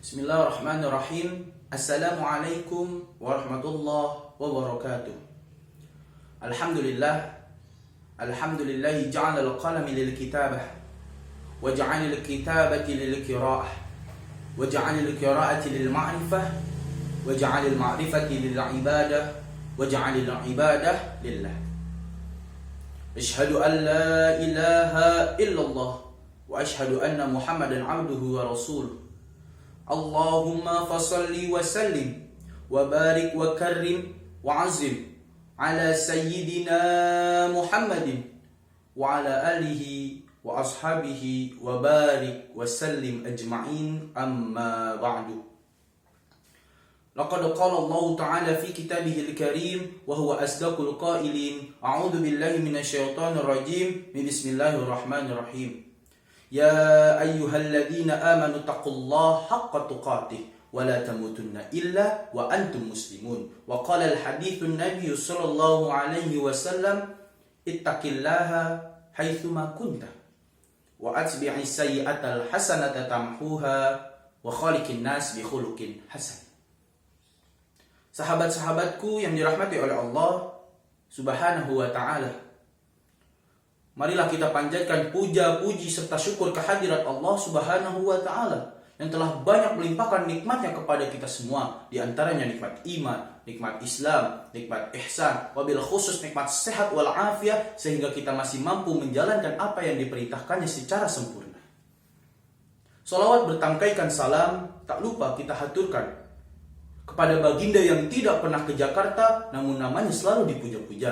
Bismillahirrahmanirrahim. Assalamualaikum warahmatullahi wabarakatuh. Alhamdulillah. Alhamdulillahi ja'ala al-qalami lil-kitabah wa ja'ala al-kitabati lil-qira'ah wa ja'ala al-qira'ati lil-ma'rifah wa ja'ala al-ma'rifati lil-ibadah wa ja'ala al-ibadah lillah. Asyhadu an la ilaha illallah wa asyhadu anna Muhammadan 'abduhu wa rasuluh. Allahumma fasalli wa sallim wa barik wa karrim wa azim ala sayyidina Muhammadin wa ala alihi wa ashabihi wa barik wa sallim ajma'in, amma ba'du. Laqad qala Allah ta'ala fi kitabihil karim wa huwa asdaqul qailin. A'udzu billahi minasyaitonir rajim. Bismillahirrahmanirrahim. Ya ayyuhalladzina amanu taqullaha haqqa tuqatih wa la tamutunna illa wa antum muslimun. Wa qala al-haditsun nabiy sallallahu alaihi wasallam, ittaqillaha haitsuma kunta wa atbi'is sayyi'atal hasanata tamhuha wa khaliqin nas bi khuluqin hasan. Sahabat-sahabatku yang dirahmati oleh Allah Subhanahu wa ta'ala, marilah kita panjatkan puja-puji serta syukur kehadirat Allah Subhanahu wa ta'ala yang telah banyak melimpahkan nikmatnya kepada kita semua. Di antaranya nikmat iman, nikmat Islam, nikmat ihsan, wabil khusus nikmat sehat wal afiyah, sehingga kita masih mampu menjalankan apa yang diperintahkannya secara sempurna. Salawat bertangkaikan salam tak lupa kita haturkan kepada baginda yang tidak pernah ke Jakarta namun namanya selalu dipuja-puja,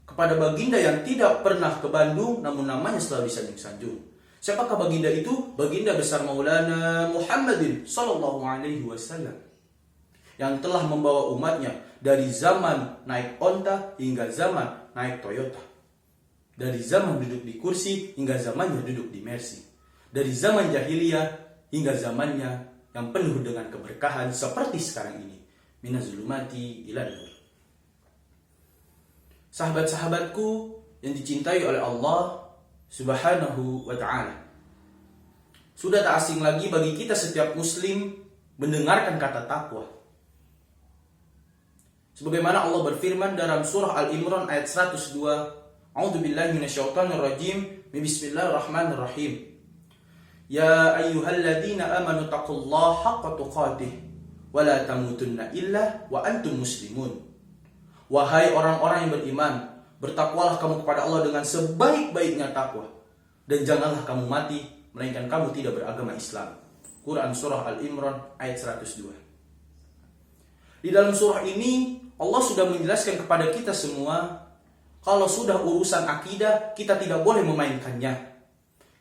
kepada baginda yang tidak pernah ke Bandung namun namanya selalu disanjung-sanjung. Siapakah baginda itu? Baginda besar Maulana Muhammadin sallallahu alaihi wasallam, yang telah membawa umatnya dari zaman naik onta hingga zaman naik Toyota, dari zaman duduk di kursi hingga zamannya duduk di Mercy, dari zaman jahiliyah hingga zamannya yang penuh dengan keberkahan seperti sekarang ini. Minazulumati ila nur. Sahabat-sahabatku yang dicintai oleh Allah Subhanahu wa ta'ala, sudah tak asing lagi bagi kita setiap muslim mendengarkan kata takwa. Sebagaimana Allah berfirman dalam surah Al-Imran ayat 102, A'udzubillahi minasyaitonir rajim. Bismillahirrahmanirrahim. Ya ayyuhalladzina amanu taqullaha haqqa tuqatih wa la tamutunna illa wa antum muslimun. Wahai orang-orang yang beriman, bertakwalah kamu kepada Allah dengan sebaik-baiknya takwa, dan janganlah kamu mati melainkan kamu tidak beragama Islam. Quran surah Al-Imran ayat 102. Di dalam surah ini Allah sudah menjelaskan kepada kita semua kalau sudah urusan akidah kita tidak boleh memainkannya.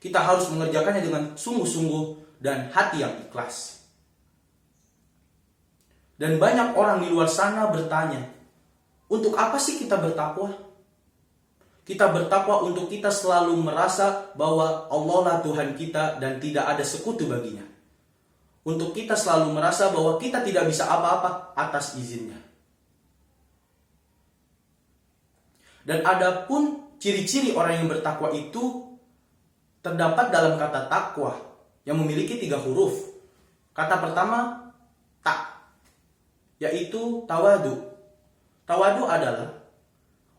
Kita harus mengerjakannya dengan sungguh-sungguh dan hati yang ikhlas. Dan banyak orang di luar sana bertanya, untuk apa sih kita bertakwa? Kita bertakwa untuk kita selalu merasa bahwa Allah lah Tuhan kita dan tidak ada sekutu baginya. Untuk kita selalu merasa bahwa kita tidak bisa apa-apa atas izinnya. Dan adapun ciri-ciri orang yang bertakwa itu terdapat dalam kata takwa yang memiliki 3 huruf. Kata pertama, tak, yaitu tawadu. Tawadu adalah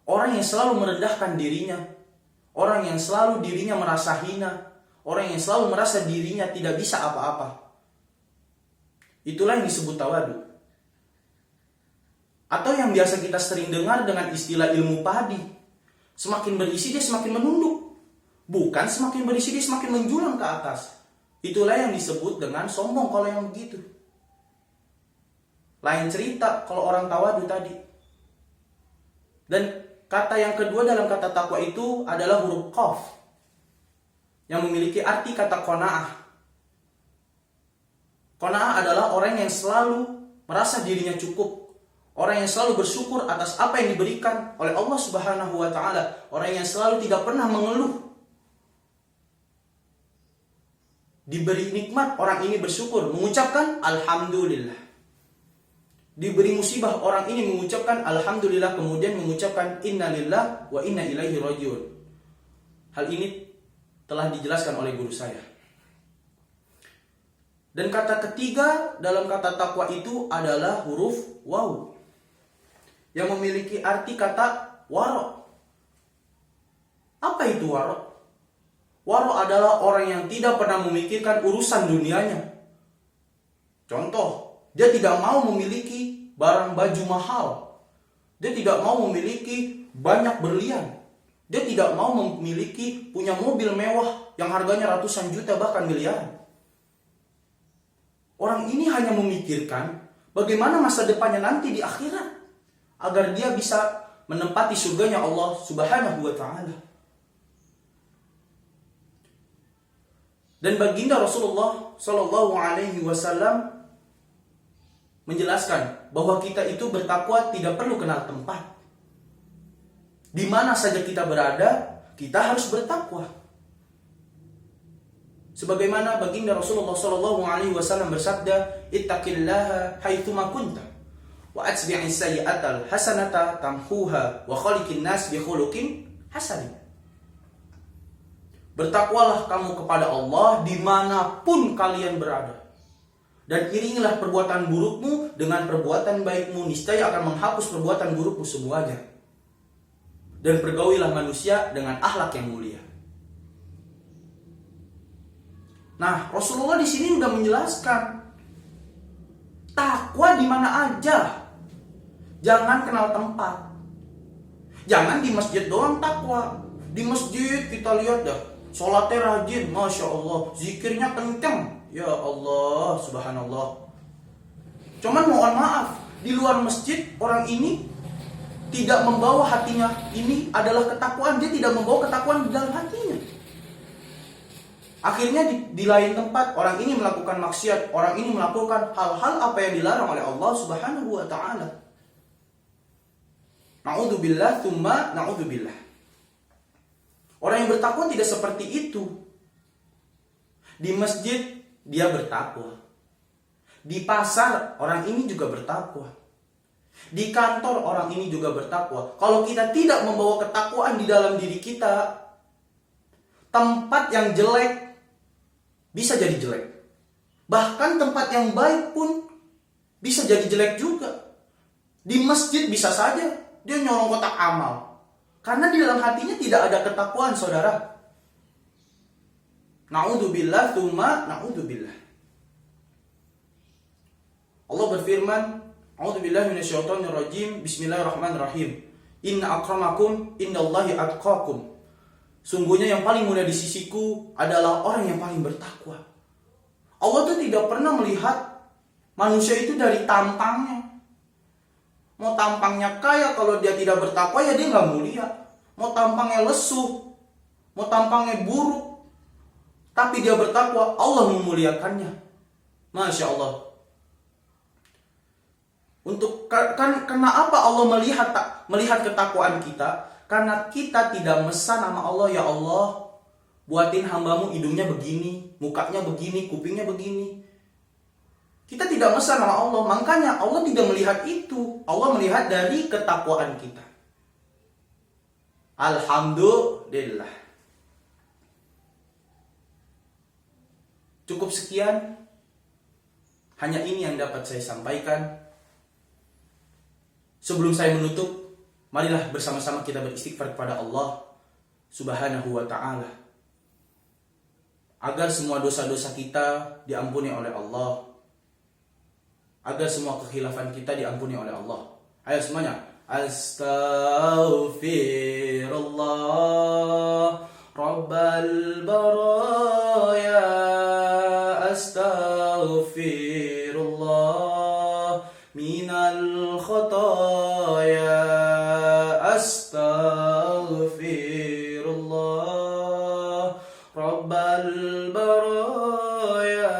orang yang selalu merendahkan dirinya, orang yang selalu dirinya merasa hina, orang yang selalu merasa dirinya tidak bisa apa-apa. Itulah yang disebut tawadu. Atau yang biasa kita sering dengar dengan istilah ilmu padi, semakin berisi dia semakin menunduk. Bukan semakin berisi dia semakin menjulang ke atas. Itulah yang disebut dengan sombong kalau yang begitu. Lain cerita kalau orang tawadu tadi. Dan kata yang kedua dalam kata takwa itu adalah huruf qaf, yang memiliki arti kata qanaah. Qanaah adalah orang yang selalu merasa dirinya cukup, orang yang selalu bersyukur atas apa yang diberikan oleh Allah Subhanahu wa ta'ala, orang yang selalu tidak pernah mengeluh. Diberi nikmat, orang ini bersyukur, mengucapkan alhamdulillah. Diberi musibah, orang ini mengucapkan alhamdulillah, kemudian mengucapkan innalillah wa inna ilaihi rajiun. Hal ini telah dijelaskan oleh guru saya. Dan kata ketiga dalam kata takwa itu adalah huruf waw, yang memiliki arti kata waro. Apa itu waro? Waro adalah orang yang tidak pernah memikirkan urusan dunianya. Contoh, dia tidak mau memiliki barang baju mahal. Dia tidak mau memiliki banyak berlian. Dia tidak mau memiliki punya mobil mewah yang harganya ratusan juta bahkan miliaran. Orang ini hanya memikirkan bagaimana masa depannya nanti di akhirat agar dia bisa menempati surganya Allah Subhanahu wa taala. Dan baginda Rasulullah Shallallahu Alaihi Wasallam menjelaskan bahwa kita itu bertakwa tidak perlu kenal tempat. Di mana saja kita berada, kita harus bertakwa. Sebagaimana baginda Rasulullah Shallallahu Alaihi Wasallam bersabda, "Ittaqillaha haitsuma kunta, wa atbi'is sayyi'atal hasanata tamhuha, wa khaliqin nas bi khuluqin hasanin." Bertakwalah kamu kepada Allah dimanapun kalian berada. Dan iringilah perbuatan burukmu dengan perbuatan baikmu. Niscaya akan menghapus perbuatan burukmu semuanya. Dan pergaulilah manusia dengan akhlak yang mulia. Nah, Rasulullah di sini sudah menjelaskan takwa di mana aja. Jangan kenal tempat. Jangan di masjid doang takwa. Di masjid kita lihat dah, sholatnya rajin, Masya Allah, zikirnya kenceng, ya Allah, subhanallah. Cuman mohon maaf, di luar masjid orang ini tidak membawa hatinya, ini adalah ketakwaan. Dia tidak membawa ketakwaan di dalam hatinya. Akhirnya di lain tempat orang ini melakukan maksiat, orang ini melakukan hal-hal apa yang dilarang oleh Allah Subhanahu wa taala. Na'udzubillah, tsumma na'udzubillah. Orang yang bertakwa tidak seperti itu. Di masjid dia bertakwa. Di pasar orang ini juga bertakwa. Di kantor orang ini juga bertakwa. Kalau kita tidak membawa ketakwaan di dalam diri kita, tempat yang jelek bisa jadi jelek. Bahkan tempat yang baik pun bisa jadi jelek juga. Di masjid bisa saja dia nyolong kotak amal. Karena di dalam hatinya tidak ada ketakwaan, saudara. Na'udzubillah, tsumma na'udzubillah. Allah berfirman, "A'udzubillahi minasyaitonirrajim. Bismillahirrahmanirrahim. Inna akramakum indallahi atqakum." Sungguhnya yang paling mulia di sisiku adalah orang yang paling bertakwa. Allah itu tidak pernah melihat manusia itu dari tampangnya. Mau tampangnya kaya, kalau dia tidak bertakwa ya dia nggak mulia. Mau tampangnya lesuh, mau tampangnya buruk, tapi dia bertakwa, Allah memuliakannya. Masya Allah. Kenapa Allah melihat ketakwaan kita? Karena kita tidak mesan sama Allah, ya Allah, buatin hambamu hidungnya begini, mukanya begini, kupingnya begini. Kita tidak mesan sama Allah, makanya Allah tidak melihat itu. Allah melihat dari ketakwaan kita. Alhamdulillah. Cukup sekian. Hanya ini yang dapat saya sampaikan. Sebelum saya menutup, marilah bersama-sama kita beristighfar kepada Allah Subhanahu wa ta'ala, agar semua dosa-dosa kita diampuni oleh Allah, agar semua kekhilafan kita diampuni oleh Allah. Ayo semuanya. Astaghfirullah Rabbal baraya. Astaghfirullah minal khataya. Astaghfirullah Rabbal baraya.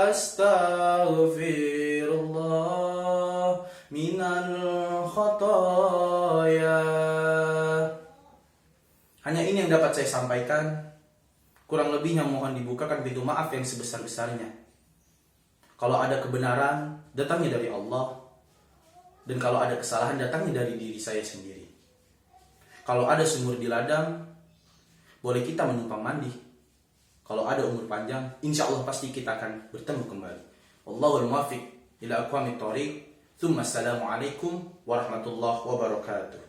Astaghfirullah minal khataya. Hanya ini yang dapat saya sampaikan. Kurang lebihnya mohon dibukakan pintu maaf yang sebesar-besarnya. Kalau ada kebenaran, datangnya dari Allah. Dan kalau ada kesalahan, datangnya dari diri saya sendiri. Kalau ada sumur di ladang, boleh kita menumpang mandi. Kalau ada umur panjang, insya Allah pasti kita akan bertemu kembali. Wallahul muwaffiq ila aqwamit thoriq. Tsumma assalamu alaikum warahmatullahi wabarakatuh.